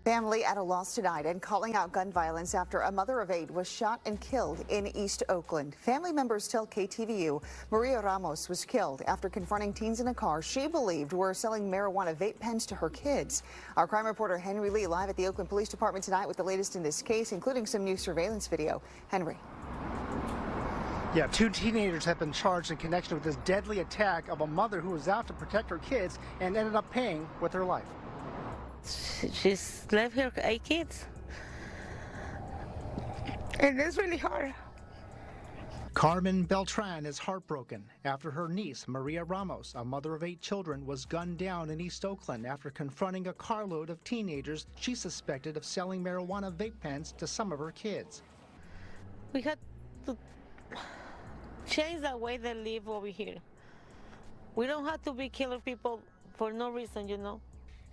Family at a loss tonight and calling out gun violence after a mother of 8 was shot and killed in East Oakland. Family members tell KTVU Maria Ramos was killed after confronting teens in a car she believed were selling marijuana vape pens to her kids. Our crime reporter Henry Lee live at the Oakland Police Department tonight with the latest in this case, including some new surveillance video. Henry. Yeah, 2 teenagers have been charged in connection with this deadly attack of a mother who was out to protect her kids and ended up paying with her life. She's left her 8 kids, and it's really hard. Carmen Beltran is heartbroken after her niece, Maria Ramos, a mother of 8 children, was gunned down in East Oakland after confronting a carload of teenagers she suspected of selling marijuana vape pens to some of her kids. We had to change the way they live over here. We don't have to be killing people for no reason, you know.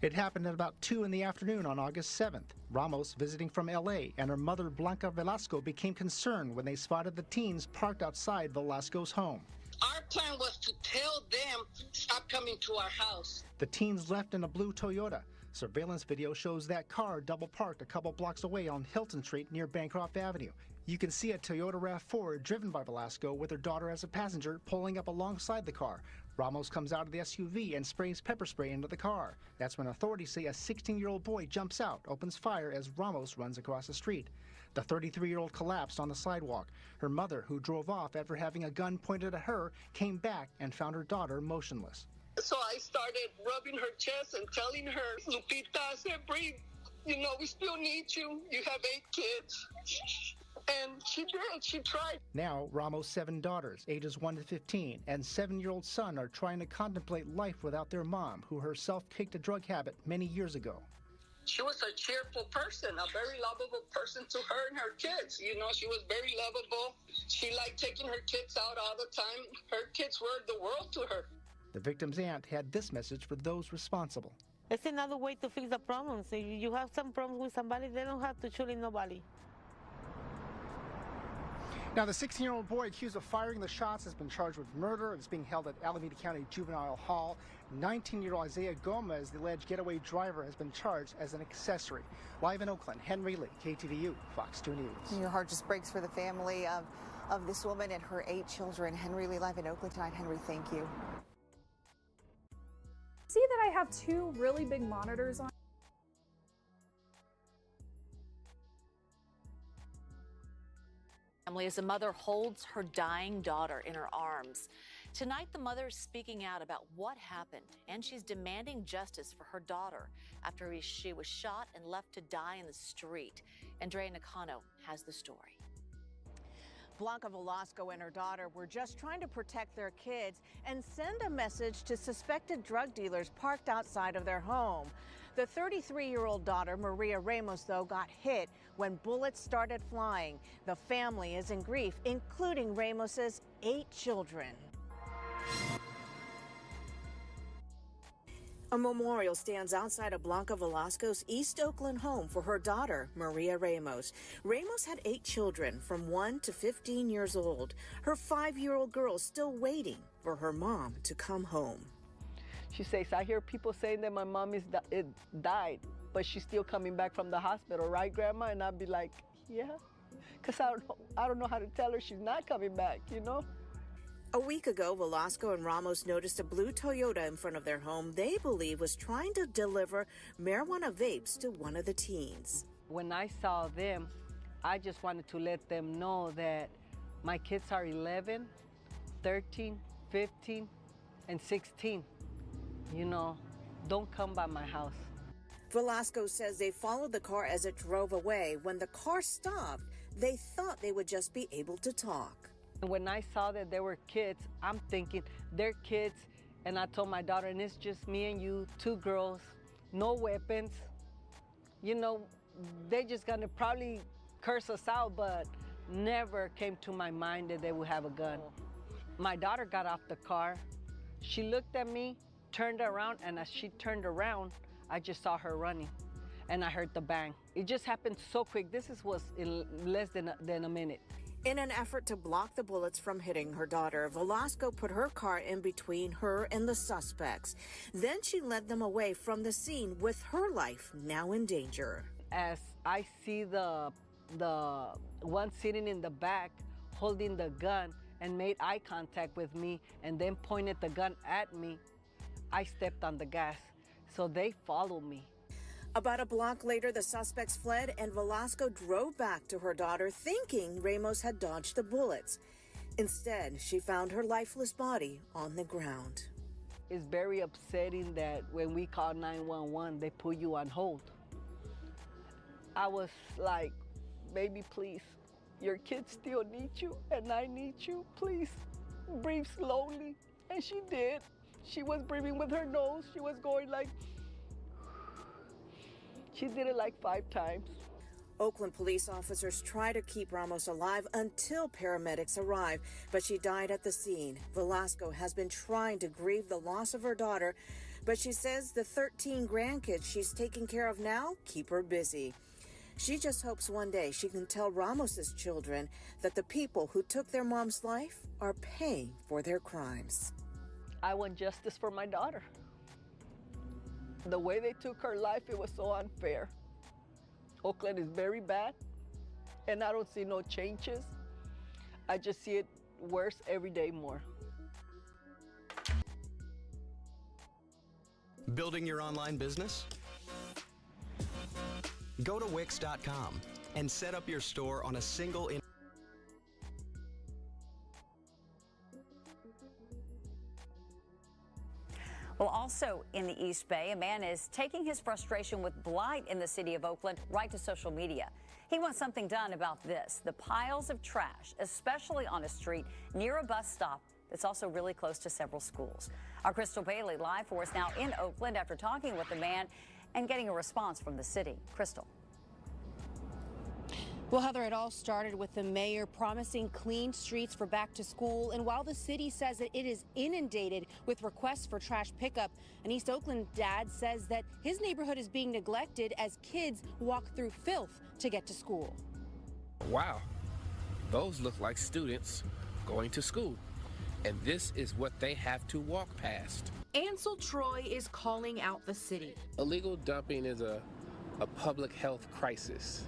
It happened at about 2 in the afternoon on August 7th. Ramos, visiting from L.A., and her mother, Blanca Velasco, became concerned when they spotted the teens parked outside Velasco's home. Our plan was to tell them, stop coming to our house. The teens left in a blue Toyota. Surveillance video shows that car double parked a couple blocks away on Hilton Street near Bancroft Avenue. You can see a Toyota RAV4 driven by Velasco with her daughter as a passenger pulling up alongside the car. Ramos comes out of the SUV and sprays pepper spray into the car. That's when authorities say a 16-year-old boy jumps out, opens fire as Ramos runs across the street. The 33-year-old collapsed on the sidewalk. Her mother, who drove off after having a gun pointed at her, came back and found her daughter motionless. So I started rubbing her chest and telling her, Lupita, I said, breathe, you know, we still need you. You have 8 kids. And she did, she tried. Now, Ramos' 7 daughters, ages 1 to 15, and 7-year-old son are trying to contemplate life without their mom, who herself kicked a drug habit many years ago. She was a cheerful person, a very lovable person to her and her kids. You know, she was very lovable. She liked taking her kids out all the time. Her kids were the world to her. The victim's aunt had this message for those responsible. It's another way to fix the problems. If you have some problems with somebody, they don't have to shoot nobody. Now, the 16-year-old boy accused of firing the shots has been charged with murder and is being held at Alameda County Juvenile Hall. 19-year-old Isaiah Gomez, the alleged getaway driver, has been charged as an accessory. Live in Oakland, Henry Lee, KTVU, Fox 2 News. Your heart just breaks for the family of this woman and her 8 children. Henry Lee live in Oakland tonight. Henry, thank you. See that I have 2 really big monitors on? Family as a mother holds her dying daughter in her arms. Tonight, the mother is speaking out about what happened, and she's demanding justice for her daughter after she was shot and left to die in the street. Andrea Nakano has the story. Blanca Velasco and her daughter were just trying to protect their kids and send a message to suspected drug dealers parked outside of their home. The 33-year-old daughter, Maria Ramos, though, got hit when bullets started flying. The family is in grief, including Ramos's 8 children. A memorial stands outside of Blanca Velasco's East Oakland home for her daughter, Maria Ramos. Ramos had 8 children from 1 to 15 years old. Her 5-year-old girl is still waiting for her mom to come home. She says, I hear people saying that my mom died, but she's still coming back from the hospital, right, Grandma? And I'd be like, yeah, because I don't know how to tell her she's not coming back, you know? A week ago, Velasco and Ramos noticed a blue Toyota in front of their home they believe was trying to deliver marijuana vapes to one of the teens. When I saw them, I just wanted to let them know that my kids are 11, 13, 15, and 16. You know, don't come by my house. Velasco says they followed the car as it drove away. When the car stopped, they thought they would just be able to talk. When I saw that there were kids, I'm thinking they're kids, and I told my daughter, and it's just me and you, 2 girls, no weapons. You know, they're just gonna probably curse us out, but never came to my mind that they would have a gun. My daughter got off the car. She looked at me, turned around, and as she turned around, I just saw her running, and I heard the bang. It just happened so quick. Was in less than a minute. In an effort to block the bullets from hitting her daughter, Velasco put her car in between her and the suspects. Then she led them away from the scene with her life now in danger. As I see the one sitting in the back holding the gun and made eye contact with me and then pointed the gun at me, I stepped on the gas. So they followed me. About a block later, the suspects fled and Velasco drove back to her daughter thinking Ramos had dodged the bullets. Instead, she found her lifeless body on the ground. It's very upsetting that when we call 911, they put you on hold. I was like, baby, please, your kids still need you and I need you. Please, breathe slowly. And she did. She was breathing with her nose. She was going like, she did it like 5 times. Oakland police officers try to keep Ramos alive until paramedics arrive, but she died at the scene. Velasco has been trying to grieve the loss of her daughter, but she says the 13 grandkids she's taking care of now keep her busy. She just hopes one day she can tell Ramos's children that the people who took their mom's life are paying for their crimes. I want justice for my daughter. The way they took her life, it was so unfair. Oakland is very bad, and I don't see no changes. I just see it worse every day more. Building your online business? Go to Wix.com and set up your store on a single Well, also in the East Bay, a man is taking his frustration with blight in the city of Oakland right to social media. He wants something done about this, the piles of trash, especially on a street near a bus stop that's also really close to several schools. Our Crystal Bailey live for us now in Oakland after talking with the man and getting a response from the city. Crystal. Well, Heather, it all started with the mayor promising clean streets for back to school. And while the city says that it is inundated with requests for trash pickup, an East Oakland dad says that his neighborhood is being neglected as kids walk through filth to get to school. Wow, those look like students going to school. And this is what they have to walk past. Ansel Troy is calling out the city. Illegal dumping is a public health crisis.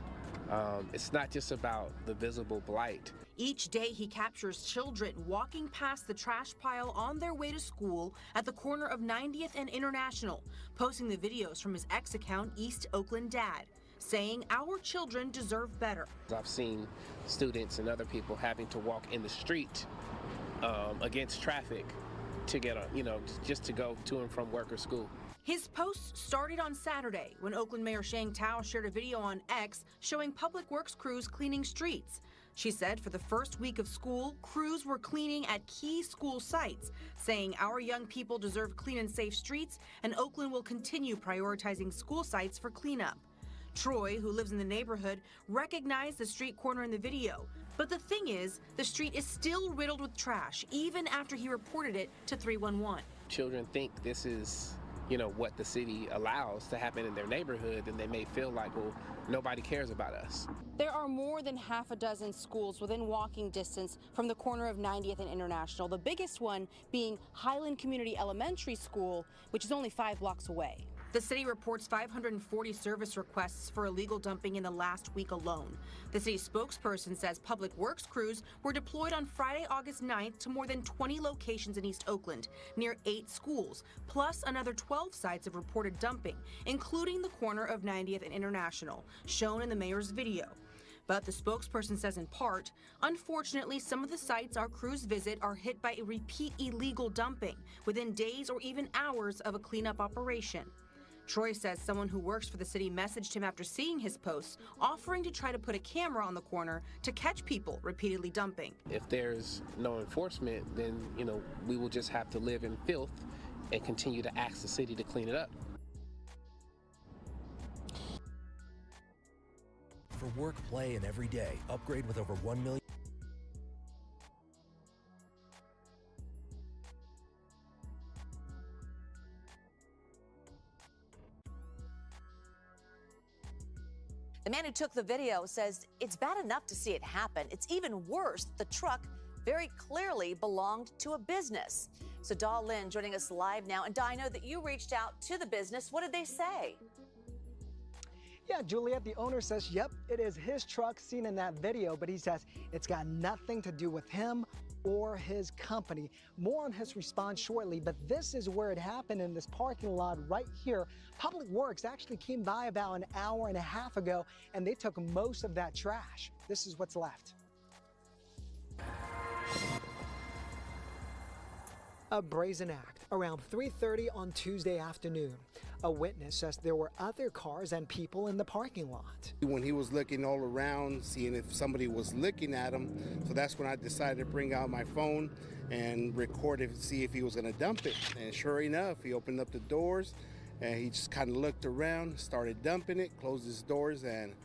It's not just about the visible blight. Each day he captures children walking past the trash pile on their way to school at the corner of 90th and International, posting the videos from his ex account, East Oakland Dad, saying our children deserve better. I've seen students and other people having to walk in the street against traffic to get just to go to and from work or school. His post started on Saturday when Oakland Mayor Shang Tao shared a video on X showing public works crews cleaning streets. She said for the first week of school, crews were cleaning at key school sites, saying our young people deserve clean and safe streets, and Oakland will continue prioritizing school sites for cleanup. Troy, who lives in the neighborhood, recognized the street corner in the video. But the thing is, the street is still riddled with trash, even after he reported it to 311. Children think this is what the city allows to happen in their neighborhood, and they may feel like, well, nobody cares about us. There are more than half a dozen schools within walking distance from the corner of 90th and International, the biggest one being Highland Community Elementary School, which is only 5 blocks away. The city reports 540 service requests for illegal dumping in the last week alone. The city spokesperson says public works crews were deployed on Friday, August 9th to more than 20 locations in East Oakland, near 8 schools, plus another 12 sites of reported dumping, including the corner of 90th and International, shown in the mayor's video. But the spokesperson says in part, unfortunately, some of the sites our crews visit are hit by repeat illegal dumping within days or even hours of a cleanup operation. Troy says someone who works for the city messaged him after seeing his posts, offering to try to put a camera on the corner to catch people repeatedly dumping. If there's no enforcement, then, we will just have to live in filth and continue to ask the city to clean it up. For work, play, and every day, upgrade with over 1 million. The man who took the video says it's bad enough to see it happen. It's even worse, the truck very clearly belonged to a business. So Da Lin joining us live now. And Da, I know that you reached out to the business. What did they say? Yeah, Juliet, the owner says, yep, it is his truck seen in that video, but he says it's got nothing to do with him or his company. More on his response shortly, but this is where it happened, in this parking lot right here. Public Works actually came by about an hour and a half ago, and they took most of that trash. This is what's left. A brazen act around 3:30 on Tuesday afternoon. A witness says there were other cars and people in the parking lot. When he was looking all around, seeing if somebody was looking at him, so that's when I decided to bring out my phone and record it to see if he was going to dump it. And sure enough, he opened up the doors and he just kind of looked around, started dumping it, closed his doors, and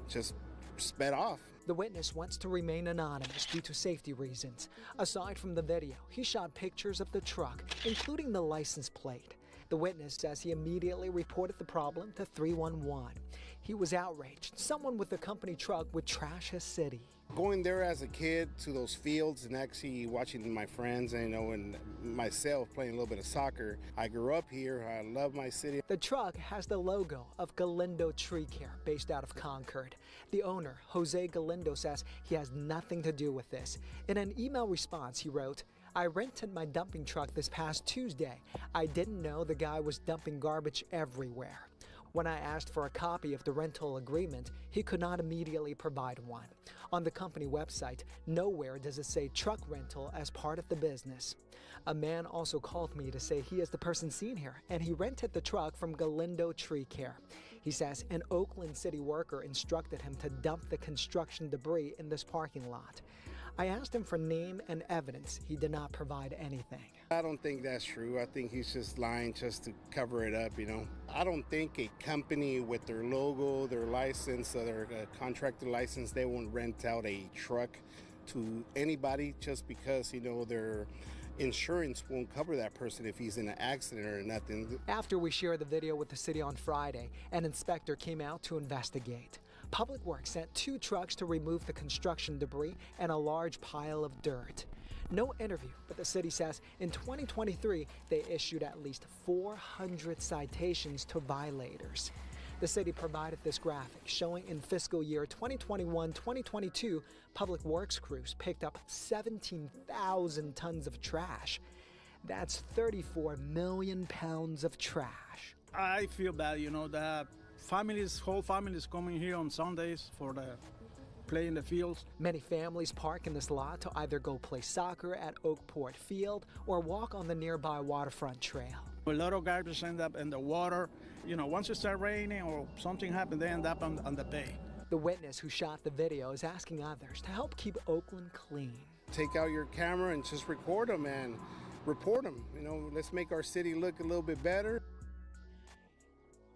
just sped off. The witness wants to remain anonymous due to safety reasons. Aside from the video, he shot pictures of the truck, including the license plate. The witness says he immediately reported the problem to 311. He was outraged. Someone with a company truck would trash his city. Going there as a kid to those fields and actually watching my friends, and myself playing a little bit of soccer. I grew up here. I love my city. The truck has the logo of Galindo Tree Care, based out of Concord. The owner, Jose Galindo, says he has nothing to do with this. In an email response, he wrote, "I rented my dumping truck this past Tuesday. I didn't know the guy was dumping garbage everywhere. When I asked for a copy of the rental agreement, he could not immediately provide one. On the company website, nowhere does it say truck rental as part of the business." A man also called me to say he is the person seen here, and he rented the truck from Galindo Tree Care. He says an Oakland city worker instructed him to dump the construction debris in this parking lot. I asked him for name and evidence. He did not provide anything. I don't think that's true. I think he's just lying just to cover it up, I don't think a company with their logo, their license, their contractor license, they won't rent out a truck to anybody just because, their insurance won't cover that person if he's in an accident or nothing. After we shared the video with the city on Friday, an inspector came out to investigate. Public Works sent 2 trucks to remove the construction debris and a large pile of dirt. No interview, but the city says in 2023, they issued at least 400 citations to violators. The city provided this graphic showing in fiscal year 2021-2022, Public Works crews picked up 17,000 tons of trash. That's 34 million pounds of trash. I feel bad, that whole families coming here on Sundays for the play in the fields. Many families park in this lot to either go play soccer at Oakport Field or walk on the nearby waterfront trail. A lot of garbage end up in the water. Once it starts raining or something happens, they end up on the bay. The witness who shot the video is asking others to help keep Oakland clean. Take out your camera and just record them and report them. Let's make our city look a little bit better.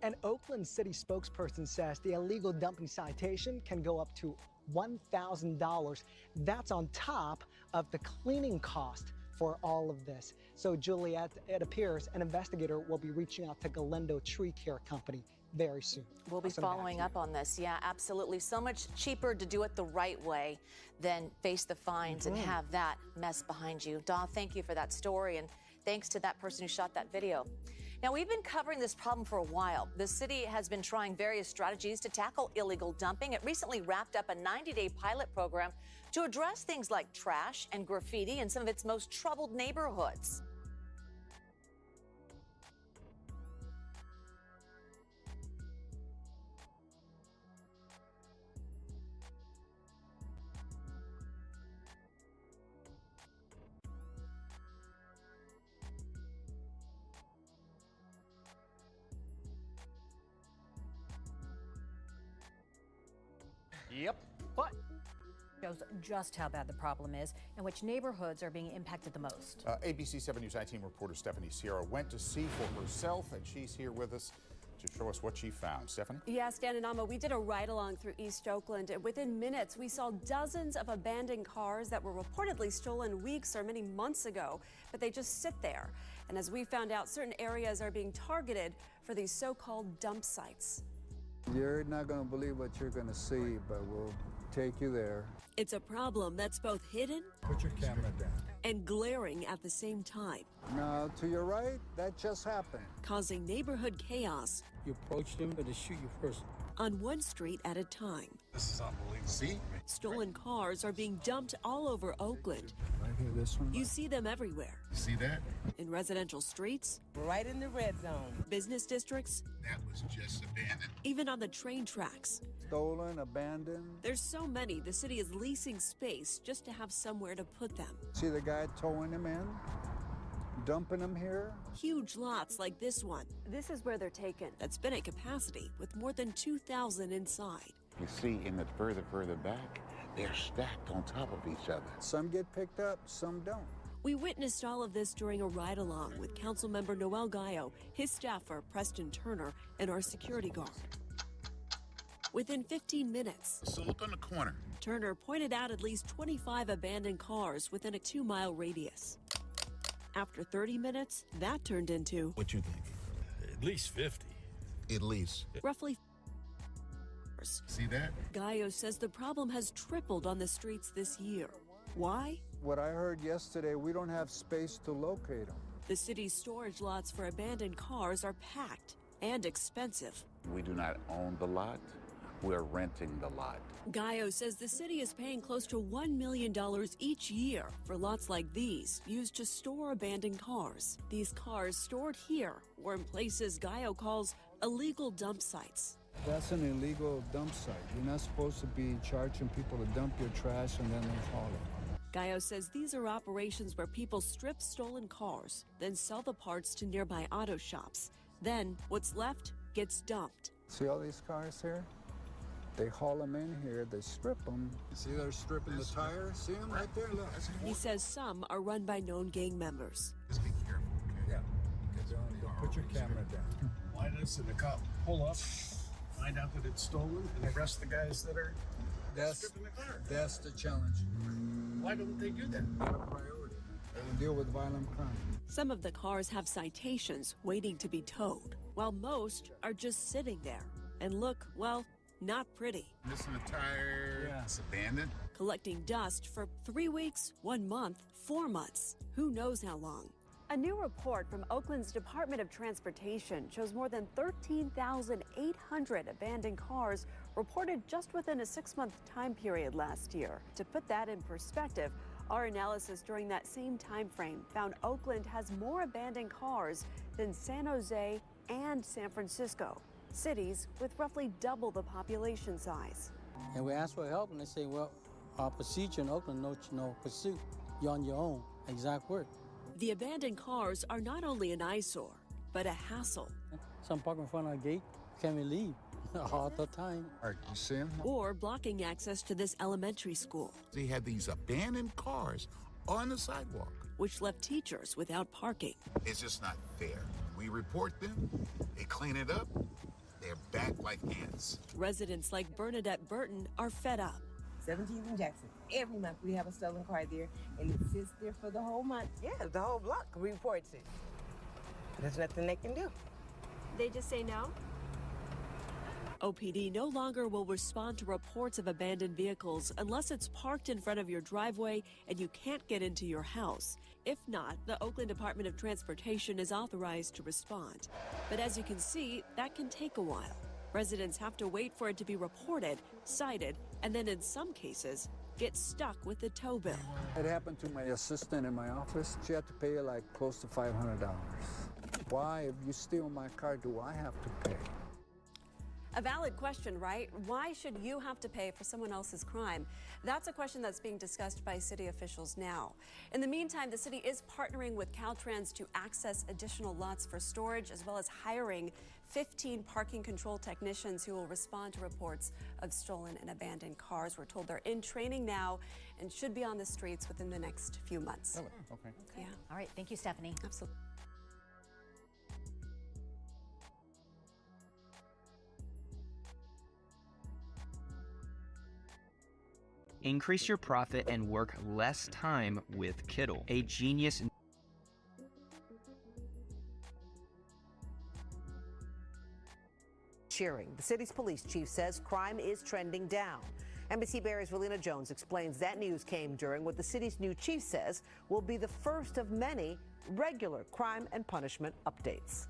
An Oakland city spokesperson says the illegal dumping citation can go up to $1,000. That's on top of the cleaning cost for all of this. So, Juliet, it appears an investigator will be reaching out to Galindo Tree Care Company very soon. We'll be following up on this. Yeah, absolutely. So much cheaper to do it the right way than face the fines and have that mess behind you. Da, thank you for that story, and thanks to that person who shot that video. Now, we've been covering this problem for a while. The city has been trying various strategies to tackle illegal dumping. It recently wrapped up a 90-day pilot program to address things like trash and graffiti in some of its most troubled neighborhoods. Yep. But shows just how bad the problem is and which neighborhoods are being impacted the most. ABC 7 News 19 reporter Stephanie Sierra went to see for herself, and she's here with us to show us what she found. Stephanie? Yes, Dan and Amma, we did a ride-along through East Oakland, and within minutes, we saw dozens of abandoned cars that were reportedly stolen weeks or many months ago, but they just sit there. And as we found out, certain areas are being targeted for these so-called dump sites. You're not going to believe what you're going to see, but we'll take you there. It's a problem that's both hidden Put your camera down. and glaring at the same time, Now, to your right, that just happened. causing neighborhood chaos You approached him, but to shoot you first. on one street at a time. This is unbelievable. See? Stolen cars are being dumped all over Oakland. Right here, this one. You see them everywhere. See that? In residential streets, Right in the red zone. business districts, That was just abandoned. even on the train tracks. Stolen, abandoned. There's so many, the city is leasing space just to have somewhere to put them. See the guy towing them in? Dumping them here? Huge lots like this one. This is where they're taken. That's been at capacity with more than 2,000 inside. You see in the further back, they're stacked on top of each other. Some get picked up, some don't. We witnessed all of this during a ride-along with Councilmember Noel Gallo, his staffer Preston Turner, and our security guard. Within 15 minutes, So look on the corner. Turner pointed out at least 25 abandoned cars within a 2-mile radius. After 30 minutes, that turned into What you think? At least 50. At least. roughly. See that? Gallo says the problem has tripled on the streets this year. Why? What I heard yesterday, we don't have space to locate them. The city's storage lots for abandoned cars are packed and expensive. We do not own the lot. We're renting the lot. Gallo says the city is paying close to $1 million each year for lots like these used to store abandoned cars. These cars stored here were in places Gallo calls illegal dump sites. That's an illegal dump site. You're not supposed to be charging people to dump your trash and then they haul it. Gallo says these are operations where people strip stolen cars, then sell the parts to nearby auto shops. Then what's left gets dumped. See all these cars here? They haul them in here, they strip them. See, they're stripping the tires. See them right there? Look. He says some are run by known gang members. Just be careful, okay? Yeah. Put your camera down. Why does the cop pull up, find out that it's stolen, and arrest the guys that are stripping the car? That's the challenge. Why don't they do that? Not a priority. They will deal with violent crime. Some of the cars have citations waiting to be towed, while most are just sitting there and look, well, not pretty. Missing a tire. Yeah. It's abandoned. Collecting dust for 3 weeks, 1 month, 4 months, who knows how long. A new report from Oakland's Department of Transportation shows more than 13,800 abandoned cars reported just within a 6-month time period last year. To put that in perspective, our analysis during that same time frame found Oakland has more abandoned cars than San Jose and San Francisco, cities with roughly double the population size. And we ask for help, and they say, well, our procedure in Oakland, no pursuit. You're on your own. Exact word. The abandoned cars are not only an eyesore, but a hassle. Some park in front of our gate, can't even leave all the time. All right, you see them? Or blocking access to this elementary school, They had these abandoned cars on the sidewalk. which left teachers without parking. It's just not fair. We report them, they clean it up, they're back like ants. Residents like Bernadette Burton are fed up. 17th and Jackson. Every month we have a stolen car there, and it sits there for the whole month. Yeah, the whole block reports it. There's nothing they can do. They just say no? OPD no longer will respond to reports of abandoned vehicles unless it's parked in front of your driveway and you can't get into your house. If not, the Oakland Department of Transportation is authorized to respond. But as you can see, that can take a while. Residents have to wait for it to be reported, cited, and then in some cases, get stuck with the tow bill. It happened to my assistant in my office. She had to pay like close to $500. Why, if you steal my car, do I have to pay? A valid question, right? Why should you have to pay for someone else's crime? That's a question that's being discussed by city officials now. In the meantime, the city is partnering with Caltrans to access additional lots for storage, as well as hiring 15 parking control technicians who will respond to reports of stolen and abandoned cars. We're told they're in training now and should be on the streets within the next few months. Really? Okay. Yeah. All right. Thank you, Stephanie. Absolutely. Increase your profit and work less time with Kittle, a genius. cheering. The city's police chief says crime is trending down. NBC Barry's Valina Jones explains that news came during what the city's new chief says will be the first of many regular crime and punishment updates.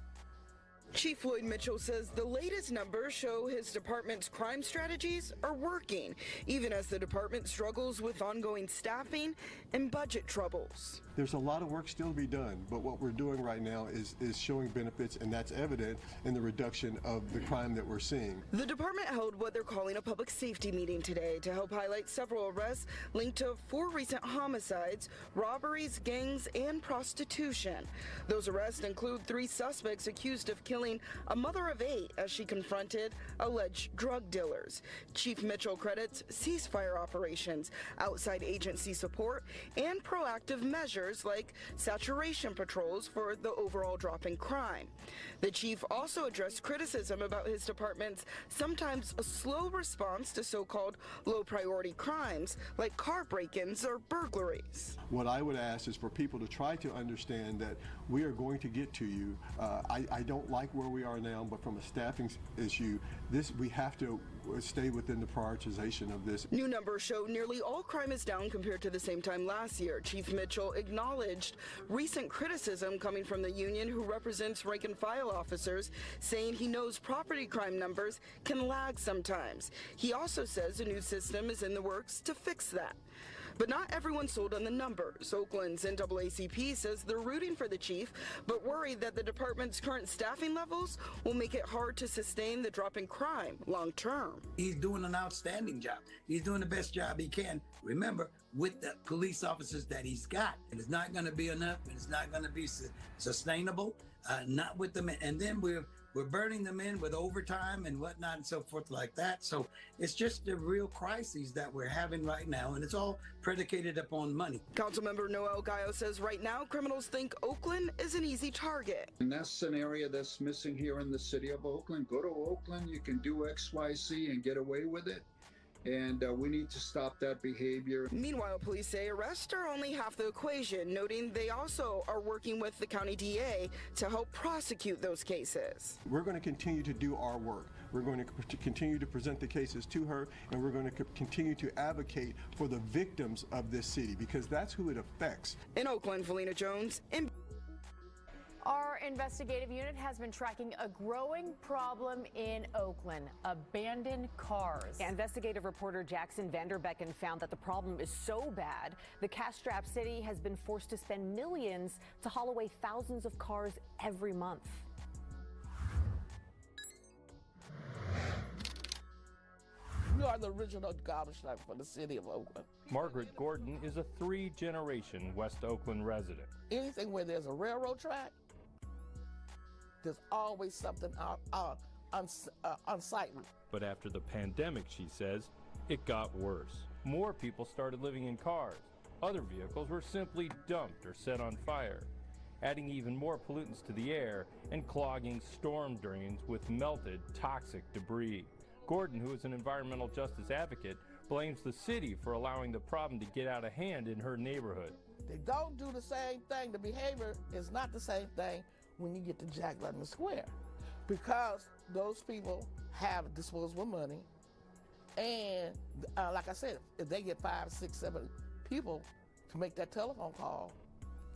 Chief Floyd Mitchell says the latest numbers show his department's crime strategies are working, even as the department struggles with ongoing staffing and budget troubles. There's a lot of work still to be done, but what we're doing right now is showing benefits, and that's evident in the reduction of the crime that we're seeing. The department held what they're calling a public safety meeting today to help highlight several arrests linked to 4 recent homicides, robberies, gangs, and prostitution. Those arrests include 3 suspects accused of killing a mother of 8 as she confronted alleged drug dealers. Chief Mitchell credits ceasefire operations, outside agency support, and proactive measures like saturation patrols for the overall drop in crime. The chief also addressed criticism about his department's sometimes a slow response to so-called low-priority crimes like car break-ins or burglaries. What I would ask is for people to try to understand that we are going to get to you. I don't like where we are now, but from a staffing issue, we have to stay within the prioritization of this. New numbers show nearly all crime is down compared to the same time last year. Chief Mitchell acknowledged recent criticism coming from the union who represents rank and file officers, saying he knows property crime numbers can lag sometimes. He also says a new system is in the works to fix that. But not everyone sold on the numbers. Oakland's NAACP says they're rooting for the chief, but worried that the department's current staffing levels will make it hard to sustain the drop in crime long term. He's doing an outstanding job. He's doing the best job he can. Remember, with the police officers that he's got, and it's not going to be enough, and it's not going to be sustainable. Not with them, and then we're burning them in with overtime and whatnot and so forth like that. So it's just the real crises that we're having right now, and it's all predicated upon money. Councilmember Noel Gallo says right now criminals think Oakland is an easy target. And that's an area that's missing here in the city of Oakland. Go to Oakland, you can do X, Y, Z and get away with it. And we need to stop that behavior. Meanwhile, police say arrests are only half the equation, noting they also are working with the county DA to help prosecute those cases. We're going to continue to do our work. We're going to continue to present the cases to her, and we're going to continue to advocate for the victims of this city, because that's who it affects. In Oakland, Valina Jones. Our investigative unit has been tracking a growing problem in Oakland, abandoned cars. Yeah, investigative reporter Jackson Vanderbecken found that the problem is so bad, the cash-strapped city has been forced to spend millions to haul away thousands of cars every month. We are the original garbage truck for the city of Oakland. Margaret Gordon is a 3-generation West Oakland resident. Anything where there's a railroad track, there's always something unsightly. But after the pandemic, she says, it got worse. More people started living in cars. Other vehicles were simply dumped or set on fire, adding even more pollutants to the air and clogging storm drains with melted, toxic debris. Gordon, who is an environmental justice advocate, blames the city for allowing the problem to get out of hand in her neighborhood. They don't do the same thing. The behavior is not the same thing when you get to Jack London Square, because those people have disposable money, and like I said, if they get 5, 6, 7 people to make that telephone call,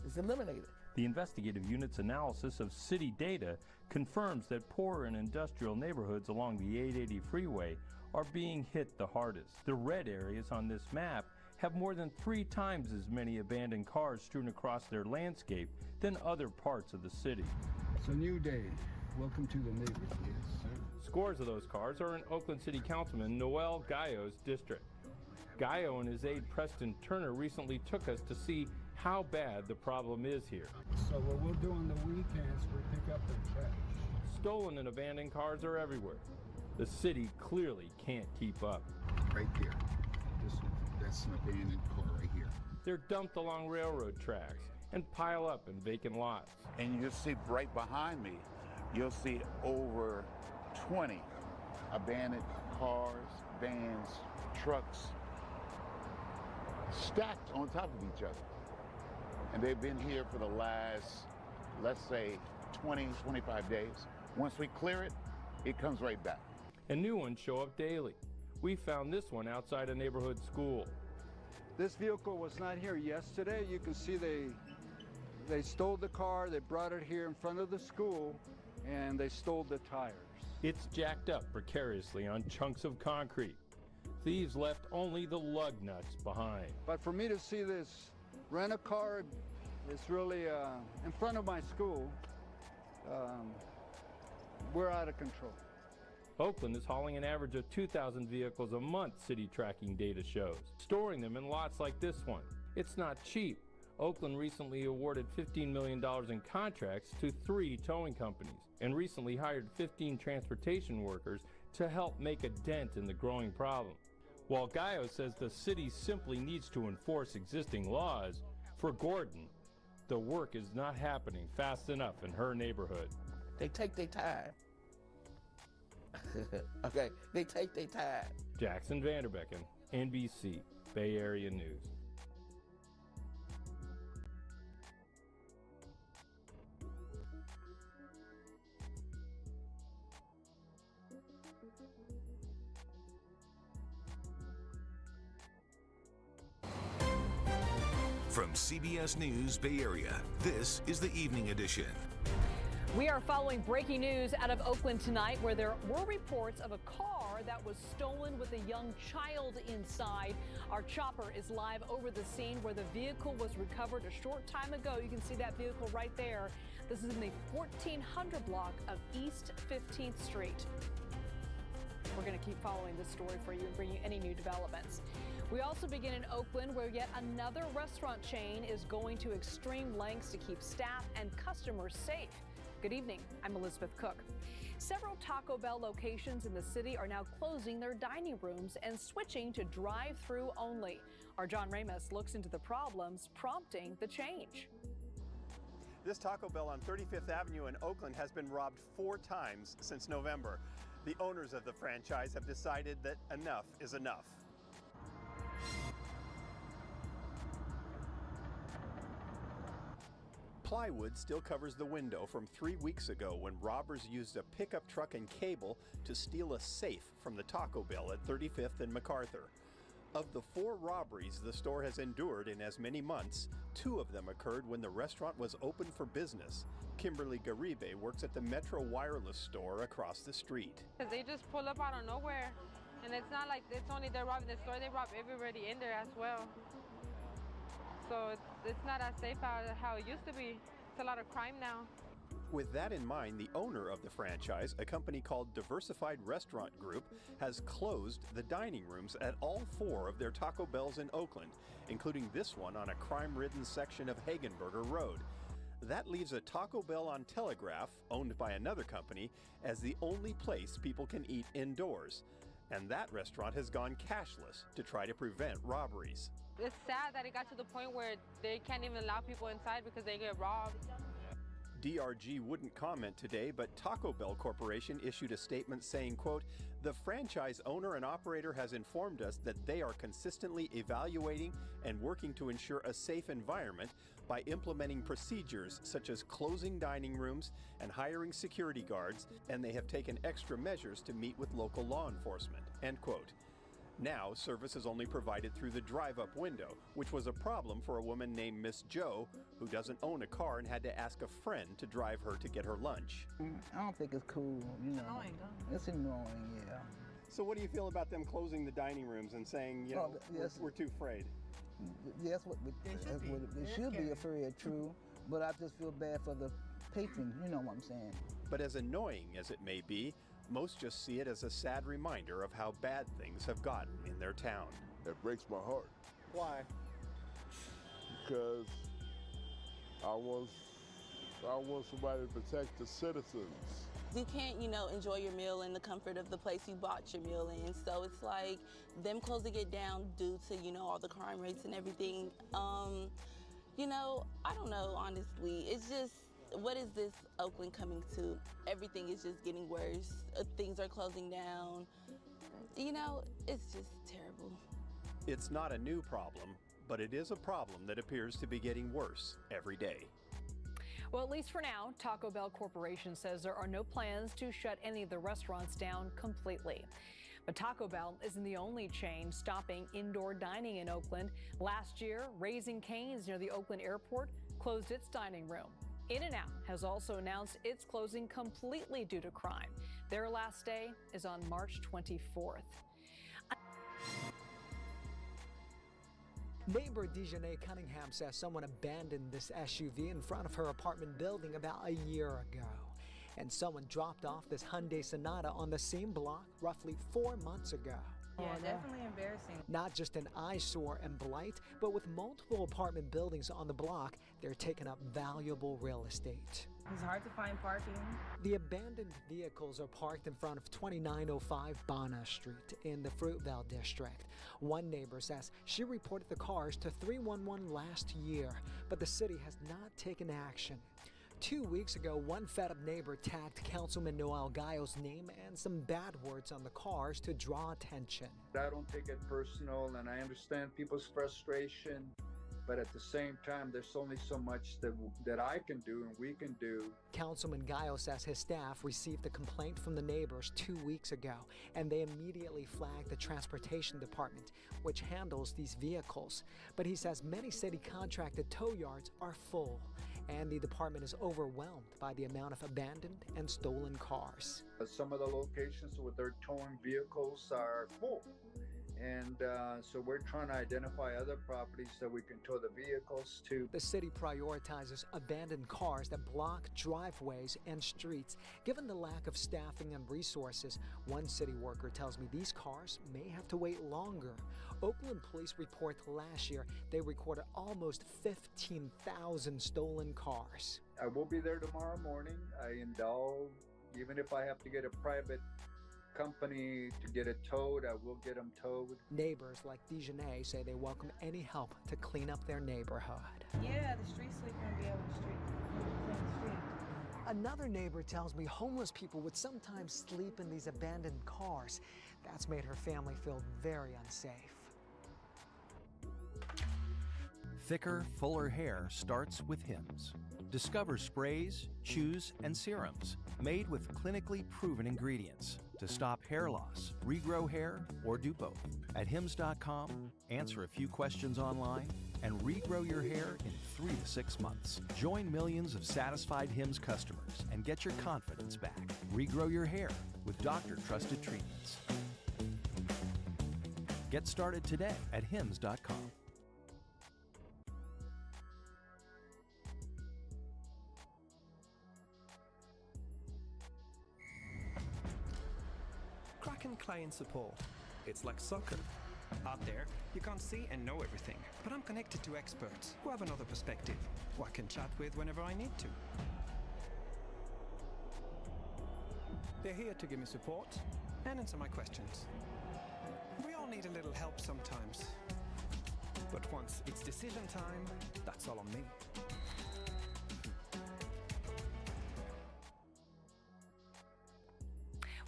it's eliminated. The investigative unit's analysis of city data confirms that poor and industrial neighborhoods along the 880 freeway are being hit the hardest. The red areas on this map have more than 3 times as many abandoned cars strewn across their landscape than other parts of the city. It's a new day. Welcome to the neighborhood. Yes, sir. Scores of those cars are in Oakland City Councilman Noel Gallo's district. Gallo and his aide Preston Turner recently took us to see how bad the problem is here. So what we'll do on the weekends, we pick up the trash. Stolen and abandoned cars are everywhere. The city clearly can't keep up. Right there. That's an abandoned car right here. They're dumped along railroad tracks and pile up in vacant lots. And you'll see right behind me, you'll see over 20 abandoned cars, vans, trucks, stacked on top of each other. And they've been here for the last, let's say, 20, 25 days. Once we clear it, it comes right back. And new ones show up daily. We found this one outside a neighborhood school. This vehicle was not here yesterday. You can see they stole the car, they brought it here in front of the school, and they stole the tires. It's jacked up precariously on chunks of concrete. Thieves left only the lug nuts behind. But for me to see this rent-a-car, it's really in front of my school, we're out of control. Oakland is hauling an average of 2,000 vehicles a month, city tracking data shows, storing them in lots like this one. It's not cheap. Oakland recently awarded $15 million in contracts to 3 towing companies and recently hired 15 transportation workers to help make a dent in the growing problem. While Gallo says the city simply needs to enforce existing laws, for Gordon, the work is not happening fast enough in her neighborhood. They take their time. Okay, they take their time. Jackson Vanderbecken, NBC, Bay Area News. From CBS News Bay Area, this is the Evening Edition. We are following breaking news out of Oakland tonight, where there were reports of a car that was stolen with a young child inside. Our chopper is live over the scene where the vehicle was recovered a short time ago. You can see that vehicle right there. This is in the 1400 block of East 15th Street. We're going to keep following this story for you and bring you any new developments. We also begin in Oakland, where yet another restaurant chain is going to extreme lengths to keep staff and customers safe. Good evening, I'm Elizabeth Cook. Several Taco Bell locations in the city are now closing their dining rooms and switching to drive-through only. Our John Ramos looks into the problems prompting the change. This Taco Bell on 35th Avenue in Oakland has been robbed 4 times since November. The owners of the franchise have decided that enough is enough. Plywood still covers the window from 3 weeks ago when robbers used a pickup truck and cable to steal a safe from the Taco Bell at 35th and MacArthur. Of the 4 robberies the store has endured in as many months, 2 of them occurred when the restaurant was open for business. Kimberly Garibe works at the Metro Wireless store across the street. Because they just pull up out of nowhere, and it's not like it's only they're robbing the store, they rob everybody in there as well. So it's not as safe how it used to be. It's a lot of crime now. With that in mind, the owner of the franchise, a company called Diversified Restaurant Group, has closed the dining rooms at all 4 of their Taco Bells in Oakland, including this one on a crime-ridden section of Hagenberger Road. That leaves a Taco Bell on Telegraph, owned by another company, as the only place people can eat indoors. And that restaurant has gone cashless to try to prevent robberies. It's sad that it got to the point where they can't even allow people inside because they get robbed. DRG wouldn't comment today, but Taco Bell Corporation issued a statement saying, quote, "The franchise owner and operator has informed us that they are consistently evaluating and working to ensure a safe environment by implementing procedures such as closing dining rooms and hiring security guards, and they have taken extra measures to meet with local law enforcement," end quote. Now, service is only provided through the drive-up window, which was a problem for a woman named Miss Joe, who doesn't own a car and had to ask a friend to drive her to get her lunch. I don't think it's cool, you know. Annoying, huh? It's annoying, yeah. So what do you feel about them closing the dining rooms and saying, you know, yes. we're too afraid? Yes, they should be afraid, true, but I just feel bad for the patrons, you know what I'm saying. But as annoying as it may be, most just see it as a sad reminder of how bad things have gotten in their town. It breaks my heart. Why? Because I want somebody to protect the citizens. You can't, you know, enjoy your meal in the comfort of the place you bought your meal in. So it's like them closing it down due to, you know, all the crime rates and everything. You know, I don't know, honestly. It's just, what is this Oakland coming to? Everything is just getting worse. Things are closing down. You know, it's just terrible. It's not a new problem, but it is a problem that appears to be getting worse every day. Well, at least for now, Taco Bell Corporation says there are no plans to shut any of the restaurants down completely. But Taco Bell isn't the only chain stopping indoor dining in Oakland. Last year, Raising Cane's near the Oakland airport closed its dining room. In-N-Out has also announced it's closing completely due to crime. Their last day is on March 24th. Neighbor Dejanay Cunningham says someone abandoned this SUV in front of her apartment building about a year ago. And someone dropped off this Hyundai Sonata on the same block roughly 4 months ago. Yeah, definitely embarrassing. Not just an eyesore and blight, but with multiple apartment buildings on the block, they're taking up valuable real estate. It's hard to find parking. The abandoned vehicles are parked in front of 2905 Bana Street in the Fruitvale district. One neighbor says she reported the cars to 311 last year, but the city has not taken action. 2 weeks ago, one fed-up neighbor tagged Councilman Noel Gallo's name and some bad words on the cars to draw attention. I don't take it personal, and I understand people's frustration, but at the same time, there's only so much that I can do and we can do. Councilman Gallo says his staff received a complaint from the neighbors 2 weeks ago, and they immediately flagged the Transportation Department, which handles these vehicles. But he says many city-contracted tow yards are full, and the department is overwhelmed by the amount of abandoned and stolen cars. Some of the locations where they're towing vehicles are full. And so we're trying to identify other properties that we can tow the vehicles to. The city prioritizes abandoned cars that block driveways and streets. Given the lack of staffing and resources, one city worker tells me these cars may have to wait longer. Oakland police report last year they recorded almost 15,000 stolen cars. I will be there tomorrow morning. I indulge, even if I have to get a private company to get it towed, I will get them towed. Neighbors like Dejanay say they welcome any help to clean up their neighborhood. Yeah, the street sweeper and be able to clean the street. Another neighbor tells me homeless people would sometimes sleep in these abandoned cars. That's made her family feel very unsafe. Thicker, fuller hair starts with Hims. Discover sprays, chews, and serums made with clinically proven ingredients to stop hair loss, regrow hair, or do both. At Hims.com, answer a few questions online, and regrow your hair in 3 to 6 months. Join millions of satisfied Hims customers and get your confidence back. Regrow your hair with doctor-trusted treatments. Get started today at Hims.com. Kraken Client Support. It's like soccer. Out there, you can't see and know everything, but I'm connected to experts who have another perspective, who I can chat with whenever I need to. They're here to give me support and answer my questions. We all need a little help sometimes. But once it's decision time, that's all on me.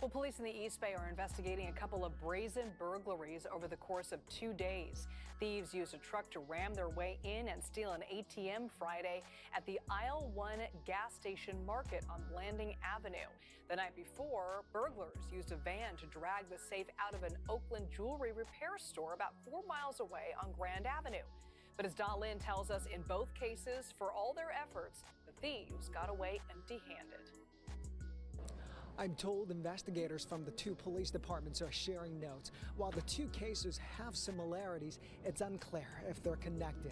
Well, police in the East Bay are investigating a couple of brazen burglaries over the course of 2 days. Thieves used a truck to ram their way in and steal an ATM Friday at the Aisle 1 gas station market on Blanding Avenue. The night before, burglars used a van to drag the safe out of an Oakland jewelry repair store about 4 miles away on Grand Avenue. But as Dot Lynn tells us, in both cases, for all their efforts, the thieves got away empty-handed. I'm told investigators from the two police departments are sharing notes. While the two cases have similarities, it's unclear if they're connected.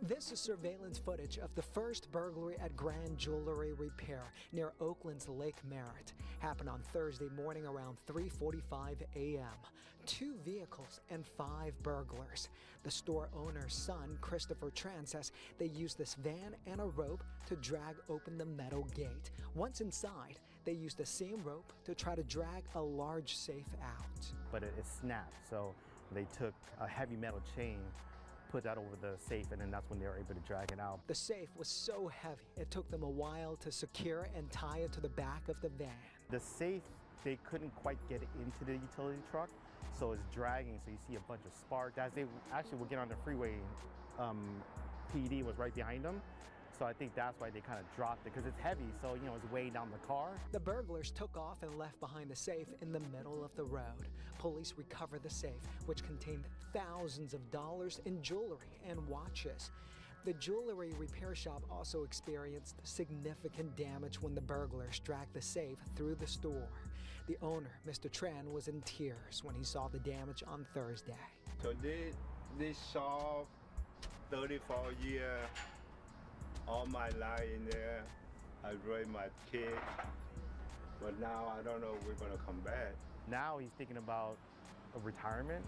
This is surveillance footage of the first burglary at Grand Jewelry Repair near Oakland's Lake Merritt. Happened on Thursday morning around 3:45 a.m. 2 vehicles and 5 burglars. The store owner's son, Christopher Tran, says they used this van and a rope to drag open the metal gate. Once inside, they used the same rope to try to drag a large safe out. But it snapped, so they took a heavy metal chain, put that over the safe, and then that's when they were able to drag it out. The safe was so heavy, it took them a while to secure and tie it to the back of the van. The safe, they couldn't quite get it into the utility truck, so it's dragging, so you see a bunch of sparks. As they actually will get on the freeway, PD was right behind them. So I think that's why they kind of dropped it, because it's heavy, so it's weighing down the car. The burglars took off and left behind the safe in the middle of the road. Police recovered the safe, which contained thousands of dollars in jewelry and watches. The jewelry repair shop also experienced significant damage when the burglars dragged the safe through the store. The owner, Mr. Tran, was in tears when he saw the damage on Thursday. So this shop, 34 years, all my life in there. I raised my kid, but now I don't know if we're gonna come back. Now he's thinking about a retirement.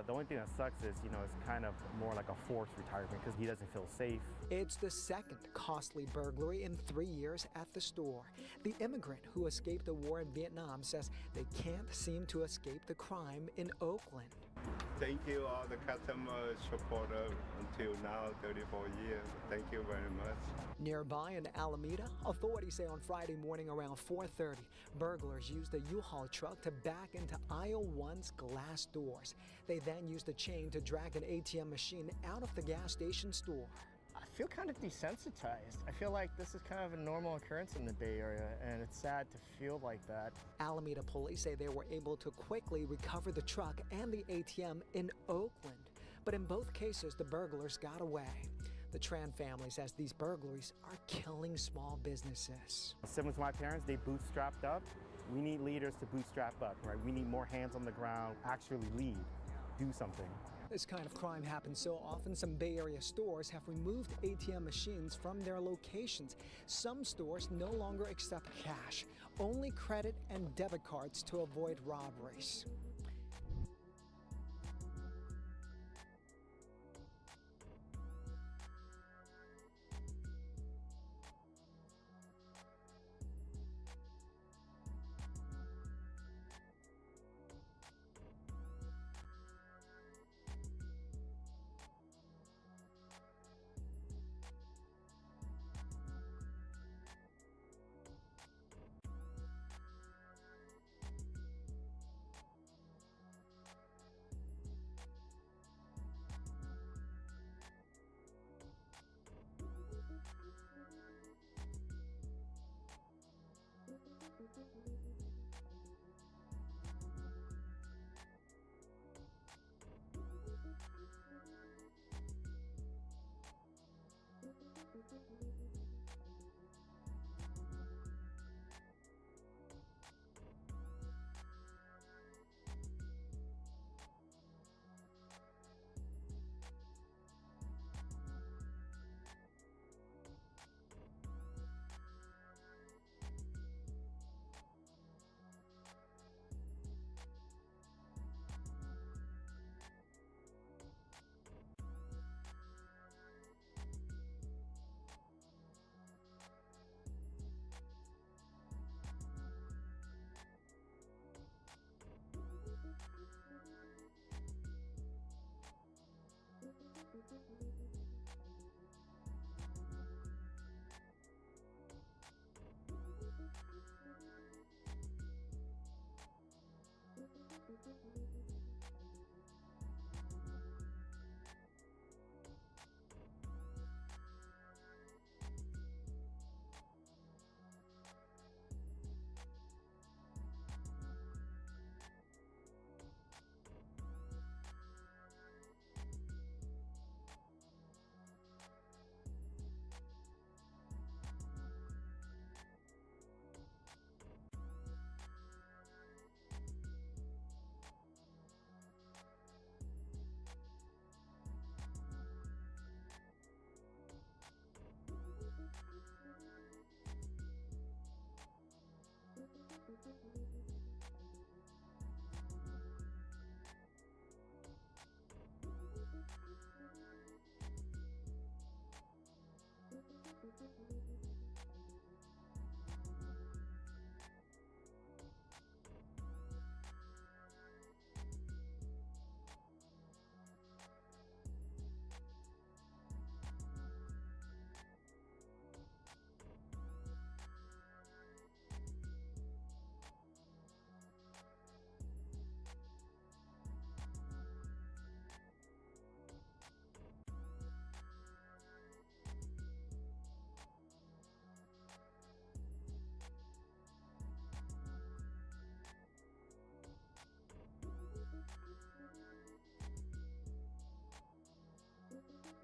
The only thing that sucks is, it's kind of more like a forced retirement because he doesn't feel safe. It's the second costly burglary in 3 years at the store. The immigrant who escaped the war in Vietnam says they can't seem to escape the crime in Oakland. Thank you all the customers supporter until now, 34 years. Thank you very much. Nearby in Alameda, authorities say on Friday morning around 4:30, burglars used a U-Haul truck to back into aisle 1's glass doors. They then used a chain to drag an ATM machine out of the gas station store. I feel kind of desensitized. I feel like this is kind of a normal occurrence in the Bay Area, and it's sad to feel like that. Alameda police say they were able to quickly recover the truck and the ATM in Oakland. But in both cases, the burglars got away. The Tran family says these burglaries are killing small businesses. Similar to my parents, they bootstrapped up. We need leaders to bootstrap up, right? We need more hands on the ground, actually lead, do something. This kind of crime happens so often, some Bay Area stores have removed ATM machines from their locations. Some stores no longer accept cash, only credit and debit cards to avoid robberies.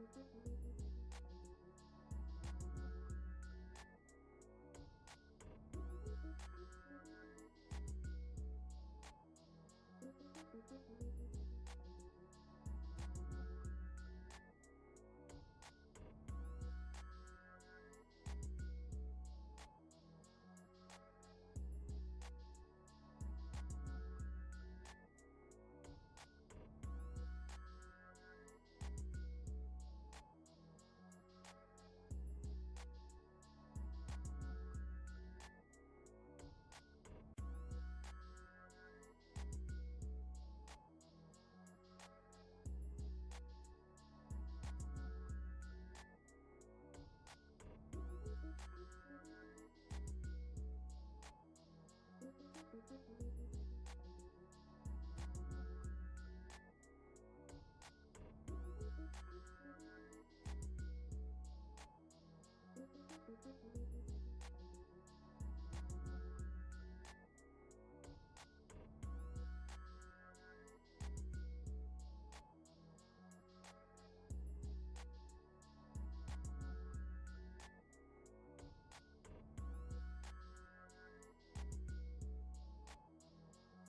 Thank you.